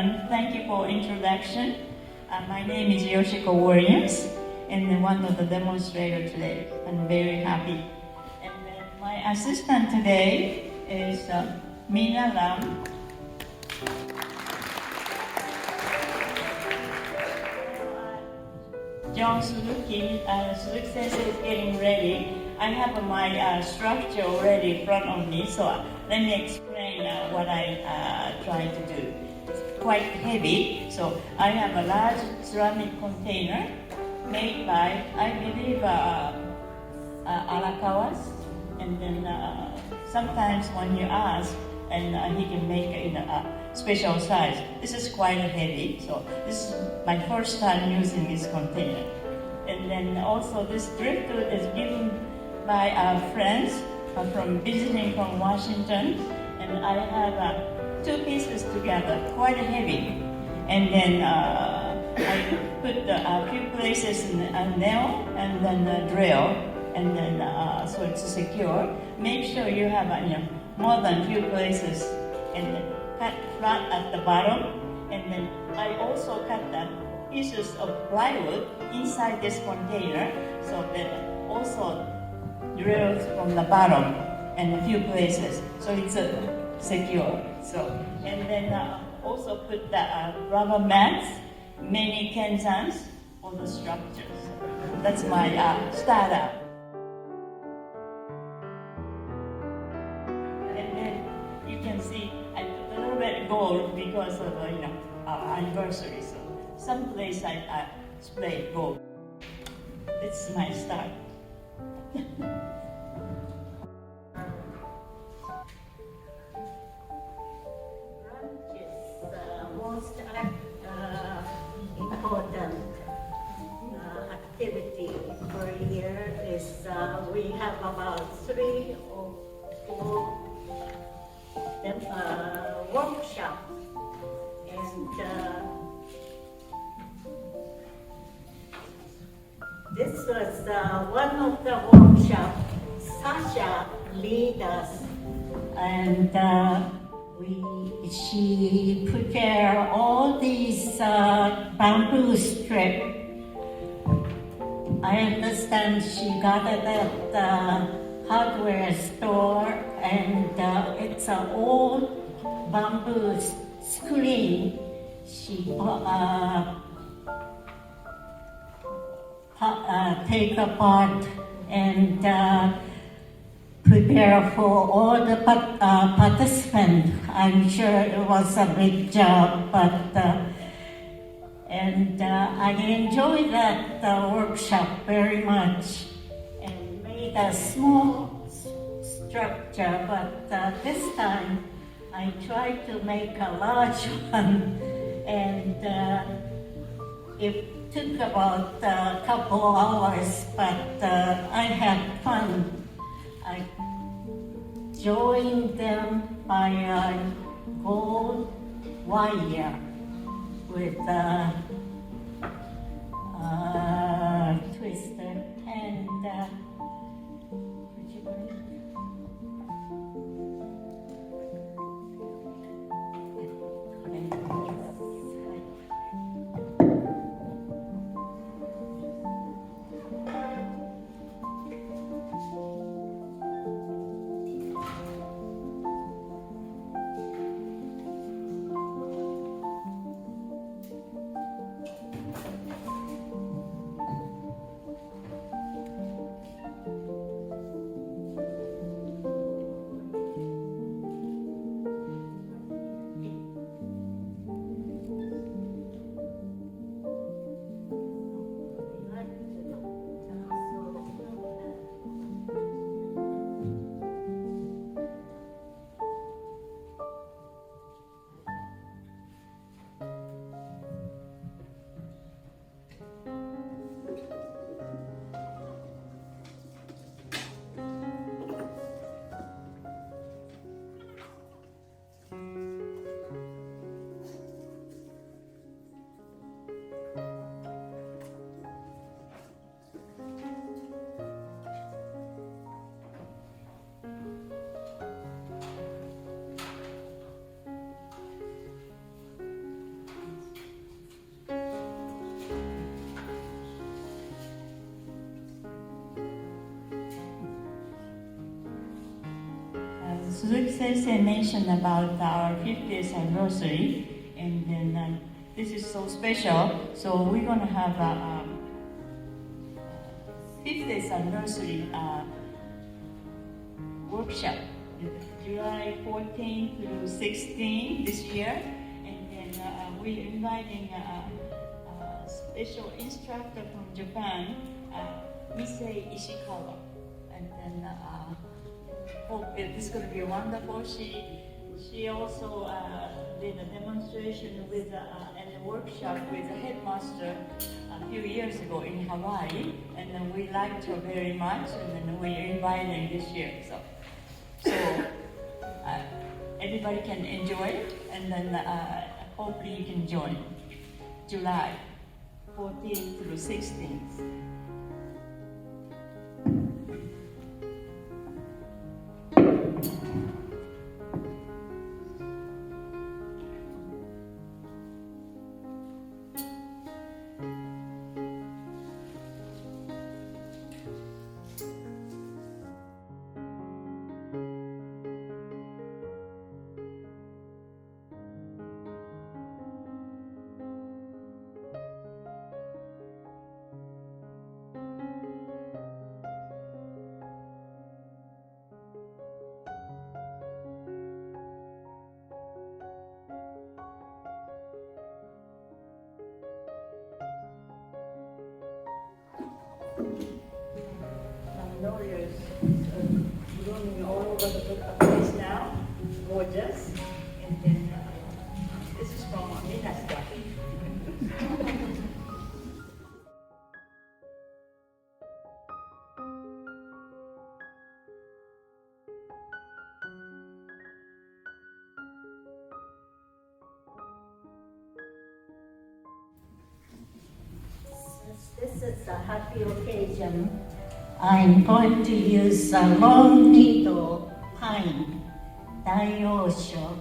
everyone. Thank you for introduction. My name is Yoshiko Williams, and one of the demonstrators today. I'm very happy. And then my assistant today is Mina Lam. Joan Suzuki, Suzuki Sensei is getting ready. I have my structure already in front of me, so let me explain what I try to do. It's quite heavy, so I have a large ceramic container made by, I believe, Arakawas, and then sometimes when you ask, and he can make it in a special size. This is quite heavy, so this is my first time using this container. And then also this driftwood is given by our friends from visiting from Washington, and I have 2 pieces together, quite heavy. And then I put a few places in a nail and then a drill, and then so it's secure. Make sure you have more than few places, and then cut flat at the bottom, and then I also cut the pieces of plywood inside this container, so that also drills from the bottom and a few places, so it's secure. So, and then also put the rubber mats, many kenzans for the structures. That's my startup. You can see I put a little bit gold because of our anniversary. So some place I spray gold. This is my start. Most important activity per year is we have about 3 or 4 workshops, and this was one of the workshops. Sasha lead us, and she prepared all these bamboo strip. I understand she got it at the hardware store, and it's an old bamboo screen. She take apart and prepare for all the participants. I'm sure it was a big job, but and I enjoyed that workshop very much, and made a small structure, but this time I tried to make a large one, and it took about a couple hours, but I had fun. I joined them by a gold wire with twister, and Suzuki Sensei mentioned about our 50th anniversary, and then this is so special. So we're going to have a 50th anniversary workshop, July 14 through 16 this year, and then we're inviting a special instructor from Japan, Misei Ishikawa, and then hope this is going to be wonderful. She also did a demonstration with and a workshop with the headmaster a few years ago in Hawaii, and then we liked her very much, and then we're inviting this year. So everybody can enjoy it, and then hopefully you can join July 14th through 16th. Lawyers blooming all over the place now, gorgeous. And then this is from Minasta. This is a happy occasion. I'm going to use a long needle pine, Daiyosho.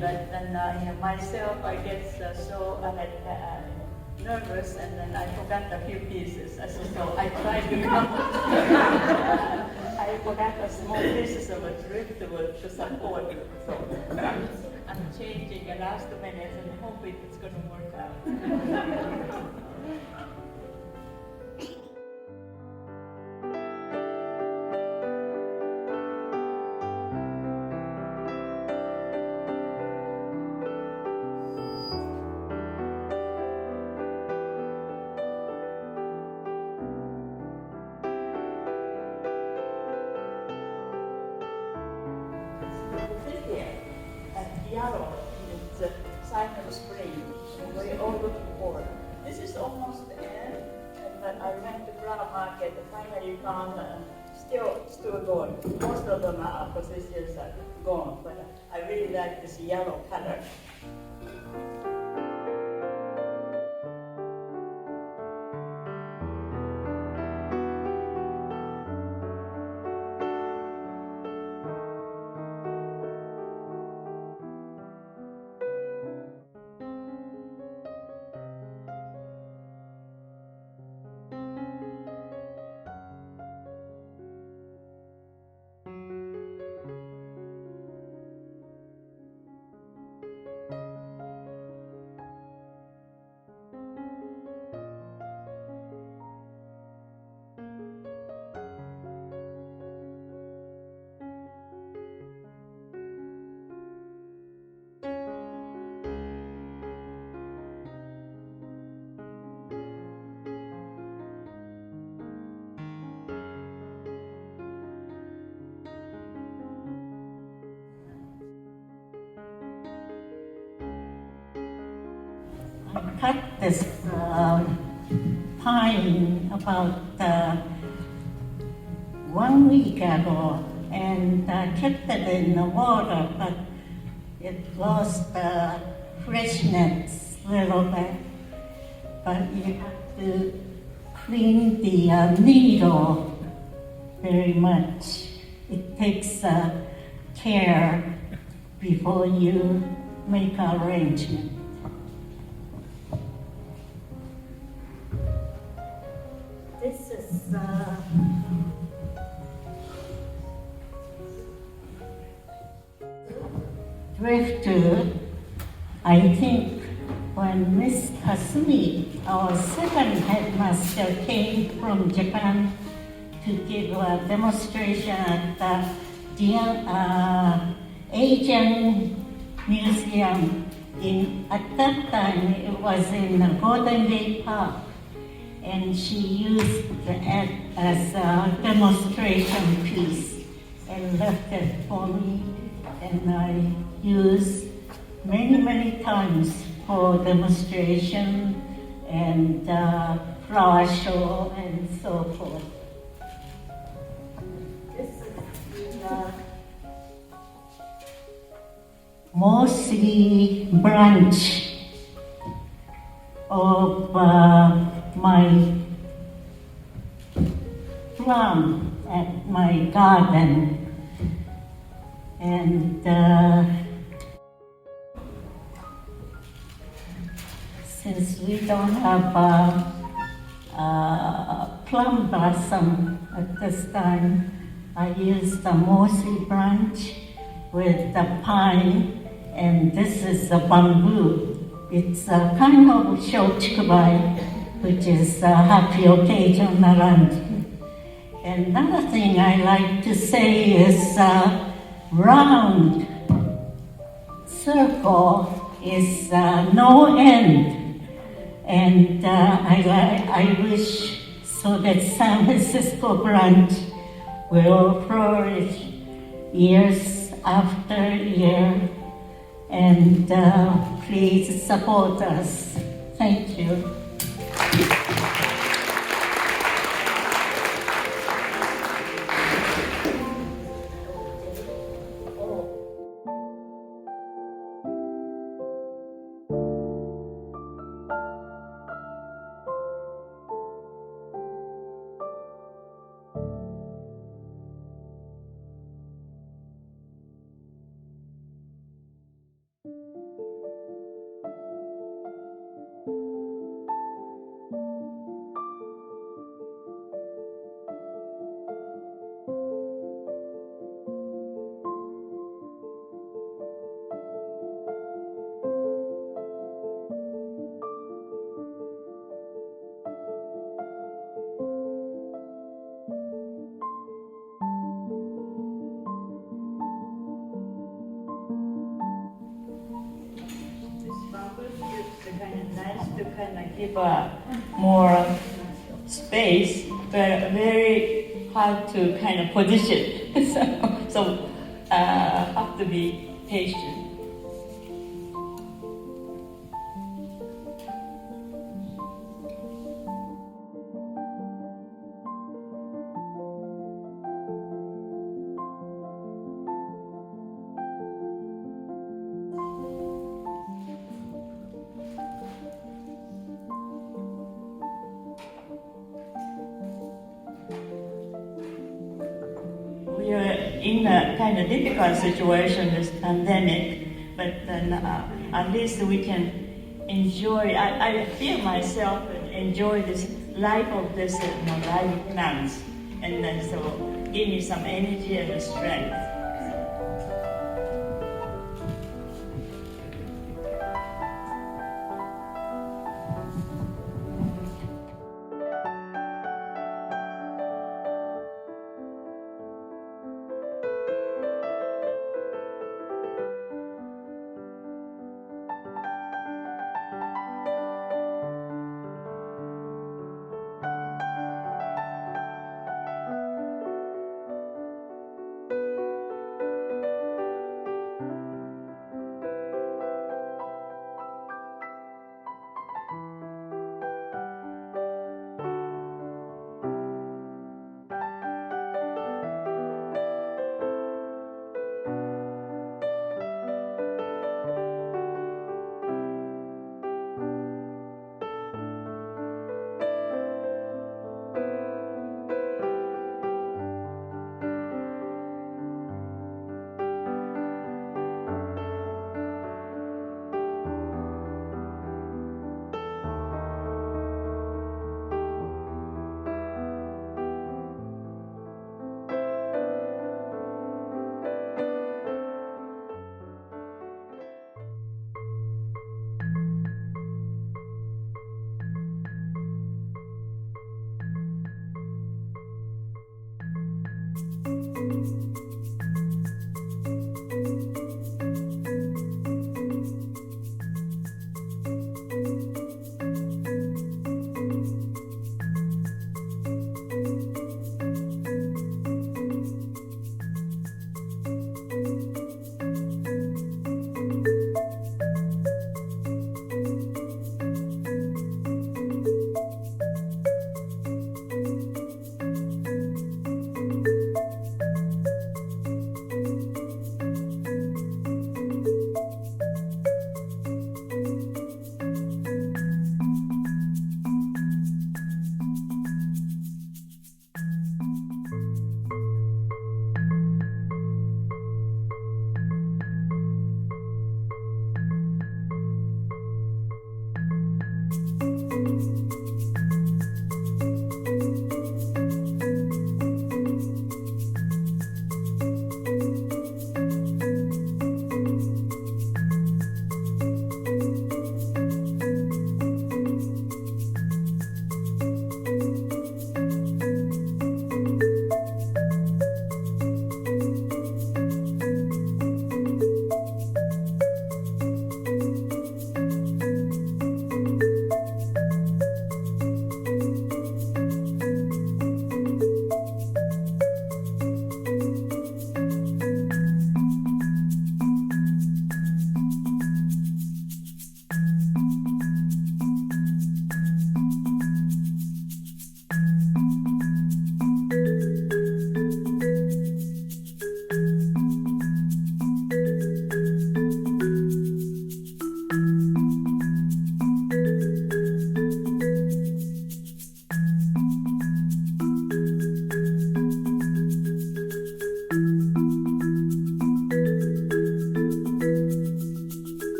But then myself, I get so nervous, and then I forgot a few pieces. So I tried to I forgot a small pieces of a driftwood to support. So I'm changing the last minute and hoping it's going to work out. Yellow, it's a sign of spring, and we're all looking forward. This is almost the end, but I went to flower market and finally found still going. Most of them are positions are gone, but I really like this yellow color. cut this pine about 1 week ago and kept it in the water, but it lost the freshness a little bit. But you have to clean the needle very much. It takes care before you make arrangement. This is driftwood. I think when Miss Kasumi, our second headmaster, came from Japan to give a demonstration at the Asian Museum. At that time, it was in the Golden Gate Park, and she used it as a demonstration piece and left it for me, and I used many times for demonstration and flower show and so forth. This is the mossy branch of my plum at my garden, and since we don't have plum blossom at this time, I use the mossy branch with the pine, and this is the bamboo. It's a kind of shochukubai, which is a happy occasion around. And another thing I like to say is round circle is no end. And I wish so that San Francisco branch will flourish years after year. And please support us. Thank you. To kind of give more space, but very hard to kind of position. so have to be patient. We are in a kind of difficult situation with pandemic, but then at least we can enjoy. I feel myself enjoy this life of this live plants, and then so give me some energy and strength.